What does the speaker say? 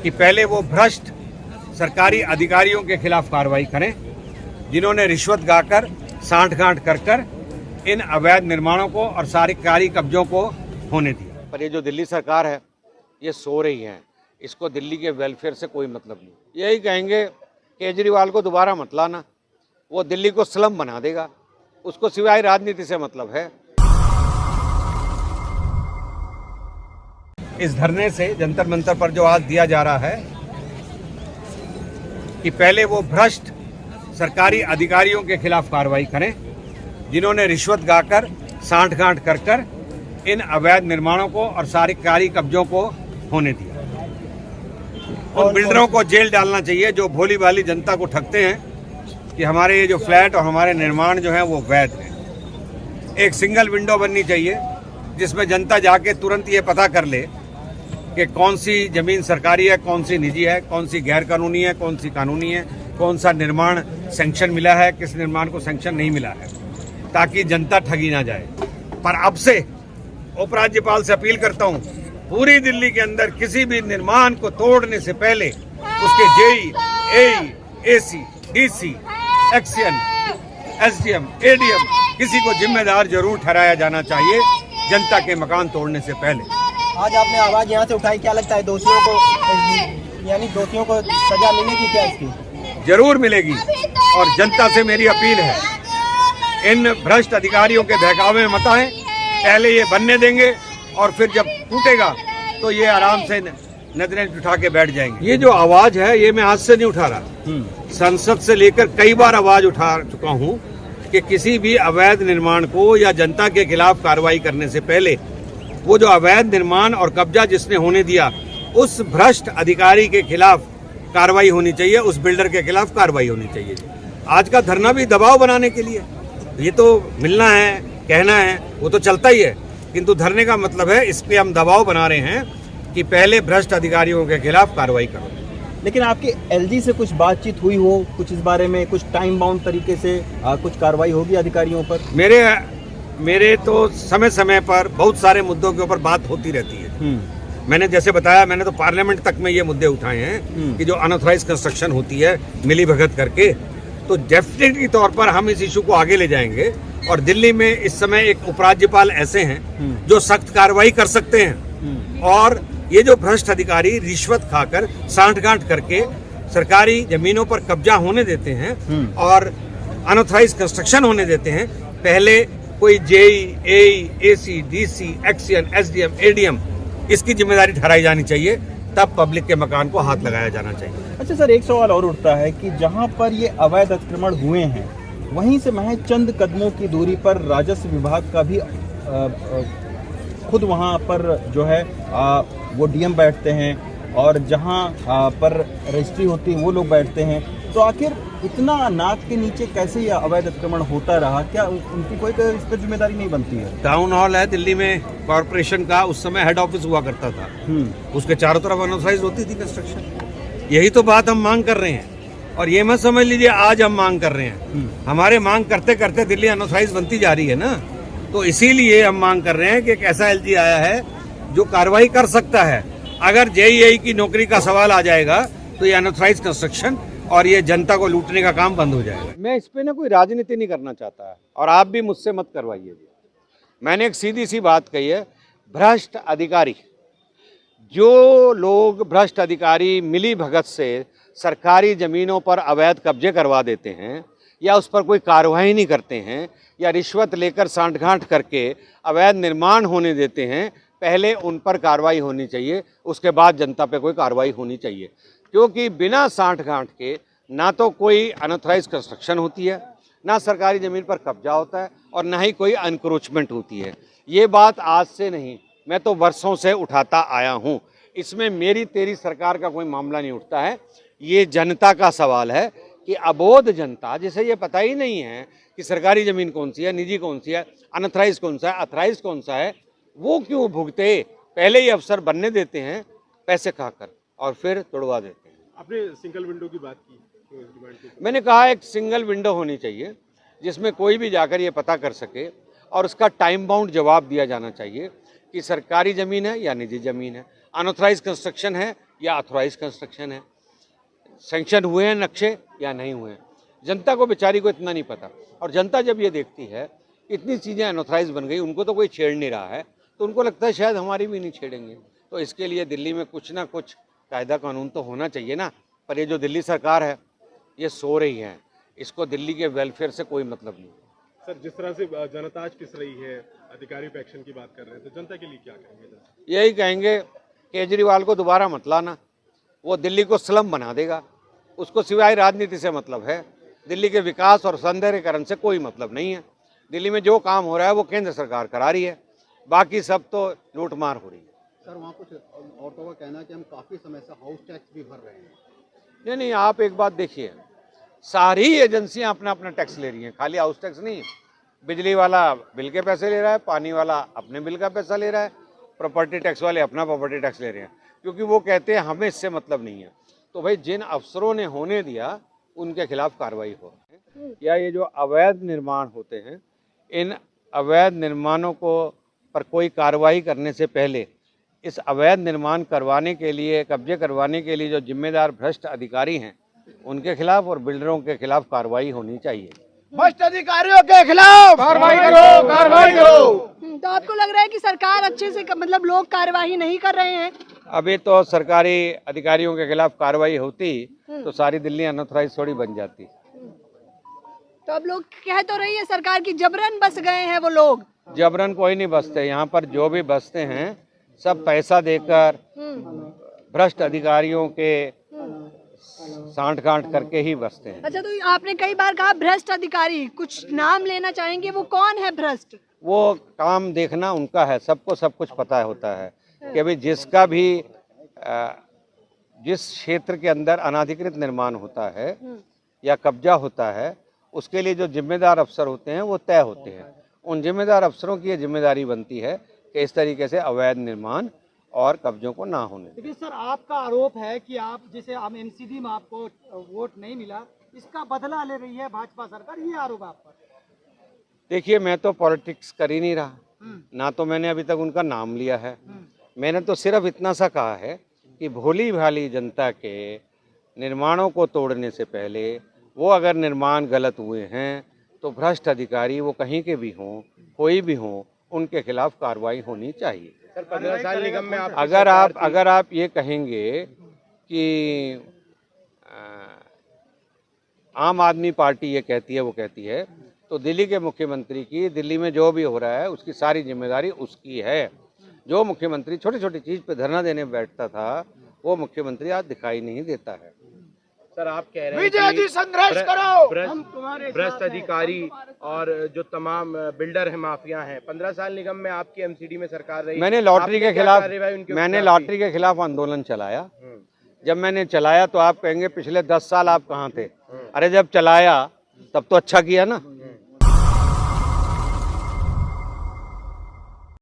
कि पहले वो भ्रष्ट सरकारी अधिकारियों के खिलाफ कार्रवाई करें जिन्होंने रिश्वत गाकर सांठ-गांठ कर इन अवैध निर्माणों को और सरकारी कब्जों को होने दिया। पर ये जो दिल्ली सरकार है ये सो रही है, इसको दिल्ली के वेलफेयर से कोई मतलब नहीं। यही कहेंगे केजरीवाल को दोबारा मत लाना, वो दिल्ली को स्लम बना देगा, उसको सिवाय राजनीति से मतलब है। इस धरने से जंतर मंतर पर जो आज दिया जा रहा है कि पहले वो भ्रष्ट सरकारी अधिकारियों के खिलाफ कार्रवाई करें जिन्होंने रिश्वत गाकर सांठ-गांठ कर इन अवैध निर्माणों को और सरकारी कब्जों को होने दिया। उन बिल्डरों को जेल डालना चाहिए जो भोली भाली जनता को ठगते हैं कि हमारे ये जो फ्लैट और हमारे निर्माण जो हैं वो वैध हैं। एक सिंगल विंडो बननी चाहिए जिसमें जनता जाके तुरंत ये पता कर ले कि कौन सी जमीन सरकारी है, कौन सी निजी है, कौन सी गैर कानूनी है, कौन सी कानूनी है, कौन सा निर्माण सैंक्शन मिला है, किस निर्माण को सैंक्शन नहीं मिला है, ताकि जनता ठगी ना जाए। पर अब से उपराज्यपाल से अपील करता हूँ, पूरी दिल्ली के अंदर किसी भी निर्माण को तोड़ने से पहले उसके JE, AE, AC, DC, XEN, SDM, ADM किसी को जिम्मेदार जरूर ठहराया जाना चाहिए जनता के मकान तोड़ने से पहले। आज आपने आवाज यहाँ से उठाई, क्या लगता है दोषियों को सजा मिलेगी क्या इसकी? जरूर मिलेगी और जनता से मेरी अपील है, इन भ्रष्ट अधिकारियों के बहकावे में मत आए, पहले ये बनने देंगे और फिर जब टूटेगा तो ये आराम से नजरें उठा के बैठ जाएंगे। ये जो आवाज है ये मैं आज से नहीं उठा रहा, संसद से लेकर कई बार आवाज उठा चुका हूँ कि किसी भी अवैध निर्माण को या जनता के खिलाफ कार्रवाई करने से पहले वो जो अवैध निर्माण और कब्जा जिसने होने दिया उस भ्रष्ट अधिकारी के खिलाफ कार्रवाई होनी चाहिए, उस बिल्डर के खिलाफ कार्रवाई होनी चाहिए। आज का धरना भी दबाव बनाने के लिए, ये तो मिलना है, कहना है, वो तो चलता ही है, किंतु धरने का मतलब है इस पे हम दबाव बना रहे हैं कि पहले भ्रष्ट अधिकारियों के खिलाफ कार्रवाई करो। लेकिन आपके एलजी से कुछ बातचीत हुई हो, कुछ इस बारे में कुछ टाइम बाउंड तरीके से कुछ कार्रवाई होगी अधिकारियों पर? मेरे तो समय समय पर बहुत सारे मुद्दों के ऊपर बात होती रहती है। मैंने जैसे बताया, मैंने तो पार्लियामेंट तक में ये मुद्दे उठाए हैं कि जो अनऑथराइज कंस्ट्रक्शन होती है मिली भगत करके, तो डेफिनेटली तौर पर हम इस इशू को आगे ले जाएंगे। और दिल्ली में इस समय एक उपराज्यपाल ऐसे हैं जो सख्त कार्रवाई कर सकते हैं, और ये जो भ्रष्ट अधिकारी रिश्वत खाकर सांठ-गांठ करके सरकारी जमीनों पर कब्जा होने देते हैं और अनऑथराइज कंस्ट्रक्शन होने देते हैं, पहले कोई JE, AE, AC, DC, XEN, SDM, ADM इसकी जिम्मेदारी ठहराई जानी चाहिए, तब पब्लिक के मकान को हाथ लगाया जाना चाहिए। अच्छा सर, एक सवाल और उठता है कि जहां पर ये अवैध अतिक्रमण हुए हैं वहीं से महज चंद कदमों की दूरी पर राजस्व विभाग का भी खुद वहां पर जो है वो डीएम बैठते हैं, और जहां पर रजिस्ट्री होती है वो लोग बैठते हैं। तो आखिर इतना नाक के नीचे कैसे ये अवैध अतिक्रमण होता रहा? क्या उनकी कोई इस पर जिम्मेदारी नहीं बनती है? टाउन हॉल है दिल्ली में कॉर्पोरेशन का, उस समय हेड ऑफिस हुआ करता था, उसके चारों तरफ अनऑथराइज होती थी कंस्ट्रक्शन। यही तो बात हम मांग कर रहे हैं, और ये मत समझ लीजिए आज हम मांग कर रहे हैं, हमारे मांग करते करते दिल्ली अनऑथराइज बनती जा रही है ना। तो इसीलिए हम मांग कर रहे हैं कि एक ऐसा एलजी आया है जो कार्रवाई कर सकता है। अगर जेईई की नौकरी का सवाल आ जाएगा तो ये अनऑथराइज कंस्ट्रक्शन और ये जनता को लूटने का काम बंद हो जाएगा। मैं इस पे ना कोई राजनीति नहीं करना चाहता है, और आप भी मुझसे मत करवाइए। मैंने एक सीधी सी बात कही है, भ्रष्ट अधिकारी, जो लोग भ्रष्ट अधिकारी मिली भगत से सरकारी जमीनों पर अवैध कब्जे करवा देते हैं या उस पर कोई कार्रवाई नहीं करते हैं या रिश्वत लेकर सांठ-गांठ करके अवैध निर्माण होने देते हैं, पहले उन पर कार्रवाई होनी चाहिए, उसके बाद जनता पे कोई कार्रवाई होनी चाहिए। क्योंकि बिना सांठ-गांठ के ना तो कोई अनऑथराइज कंस्ट्रक्शन होती है, ना सरकारी ज़मीन पर कब्जा होता है, और ना ही कोई एनक्रोचमेंट होती है। ये बात आज से नहीं, मैं तो वर्षों से उठाता आया हूँ। इसमें मेरी तेरी सरकार का कोई मामला नहीं उठता है। ये जनता का सवाल है कि अबोध जनता, जिसे ये पता ही नहीं है कि सरकारी ज़मीन कौन सी है, निजी कौन सी है, अनऑथराइज कौन सा है, अथराइज कौन सा है, वो क्यों भुगते? पहले ही अफसर बनने देते हैं पैसे खाकर और फिर तोड़वा देते हैं। आपने सिंगल विंडो की बात की, मैंने कहा एक सिंगल विंडो होनी चाहिए जिसमें कोई भी जाकर ये पता कर सके, और उसका टाइम बाउंड जवाब दिया जाना चाहिए कि सरकारी ज़मीन है या निजी ज़मीन है, अनऑथराइज कंस्ट्रक्शन है या ऑथोराइज कंस्ट्रक्शन है, सैंक्शन हुए हैं नक्शे या नहीं हुए हैं। जनता को बेचारी को इतना नहीं पता। और जनता जब ये देखती है इतनी चीज़ें अनऑथराइज बन गई, उनको तो कोई छेड़ नहीं रहा है, तो उनको लगता है शायद हमारी भी नहीं छेड़ेंगे। तो इसके लिए दिल्ली में कुछ ना कुछ कायदा कानून तो होना चाहिए ना। पर ये जो दिल्ली सरकार है ये सो रही है, इसको दिल्ली के वेलफेयर से कोई मतलब नहीं। सर, जिस तरह से जनता आज पिस रही है, अधिकारी पे एक्शन की बात कर रहे हैं, तो जनता के लिए क्या कहेंगे? यही कहेंगे केजरीवाल को दोबारा मत लाना, वो दिल्ली को स्लम बना देगा। उसको सिवाय राजनीति से मतलब है, दिल्ली के विकास और सौंदर्यीकरण से कोई मतलब नहीं है। दिल्ली में जो काम हो रहा है वो केंद्र सरकार करा रही है, बाकी सब तो लूटमार हो रही है। सर, वहाँ कुछ औरतों का कहना है कि हम काफ़ी समय से हाउस टैक्स भी भर रहे हैं। नहीं, आप एक बात देखिए, सारी एजेंसियां अपना अपना टैक्स ले रही हैं, खाली हाउस टैक्स नहीं। बिजली वाला बिल के पैसे ले रहा है, पानी वाला अपने बिल का पैसा ले रहा है, प्रॉपर्टी टैक्स वाले अपना प्रॉपर्टी टैक्स ले रहे हैं, क्योंकि वो कहते हैं हमें इससे मतलब नहीं है। तो भाई जिन अफसरों ने होने दिया उनके खिलाफ कार्रवाई हो। या ये जो अवैध निर्माण होते हैं, इन अवैध निर्माणों को पर कोई कार्रवाई करने से पहले इस अवैध निर्माण करवाने के लिए, कब्जे करवाने के लिए जो जिम्मेदार भ्रष्ट अधिकारी हैं उनके खिलाफ और बिल्डरों के खिलाफ कार्रवाई होनी चाहिए। भ्रष्ट अधिकारियों के खिलाफ कार्रवाई करो, कार्रवाई करो। तो आपको लग रहा है कि सरकार अच्छे से मतलब लोग कार्यवाही नहीं कर रहे हैं? अभी तो सरकारी अधिकारियों के खिलाफ कार्रवाई होती तो सारी दिल्ली अनऑथराइज थोड़ी बन जाती। तो अब लोग कह तो रही है सरकार की जबरन बस गए हैं वो लोग। जबरन कोई नहीं बसते, यहाँ पर जो भी बसते हैं सब पैसा देकर भ्रष्ट अधिकारियों के सांठ गांठ करके ही बसते हैं। अच्छा, तो आपने कई बार कहा भ्रष्ट अधिकारी, कुछ नाम लेना चाहेंगे, वो कौन है भ्रष्ट? वो काम देखना उनका है, सबको सब कुछ पता होता है कि अभी जिसका भी जिस क्षेत्र के अंदर अनाधिकृत निर्माण होता है या कब्जा होता है, उसके लिए जो जिम्मेदार अफसर होते हैं वो तय होते हैं। उन जिम्मेदार अफसरों की ये जिम्मेदारी बनती है कि इस तरीके से अवैध निर्माण और कब्जों को ना होने। लेकिन सर, आपका आरोप है कि आप जैसे एमसीडी में आपको वोट नहीं मिला, इसका बदला ले रही है भाजपा सरकार, ये आरोप आप पर? देखिए, मैं तो पॉलिटिक्स कर ही नहीं रहा, ना तो मैंने अभी तक उनका नाम लिया है। मैंने तो सिर्फ इतना सा कहा है कि भोली भाली जनता के निर्माणों को तोड़ने से पहले वो अगर निर्माण गलत हुए हैं तो भ्रष्ट अधिकारी वो कहीं के भी हों, कोई भी हों, उनके खिलाफ कार्रवाई होनी चाहिए। सर, 15 साल निगम में आप अगर आप ये कहेंगे कि आम आदमी पार्टी ये कहती है वो कहती है, तो दिल्ली के मुख्यमंत्री की दिल्ली में जो भी हो रहा है उसकी सारी जिम्मेदारी उसकी है। जो मुख्यमंत्री छोटी छोटी चीज पे धरना देने बैठता था वो मुख्यमंत्री आज दिखाई नहीं देता है। सर, आप कह रहे हैं कि संघर्ष करो, भ्रष्ट अधिकारी और जो तमाम बिल्डर हैं, माफिया हैं, 15 साल निगम में आपकी एमसीडी में सरकार रही। मैंने लॉटरी के खिलाफ आंदोलन चलाया। जब मैंने चलाया तो आप कहेंगे पिछले 10 साल आप कहाँ थे? अरे जब चलाया तब तो अच्छा किया ना।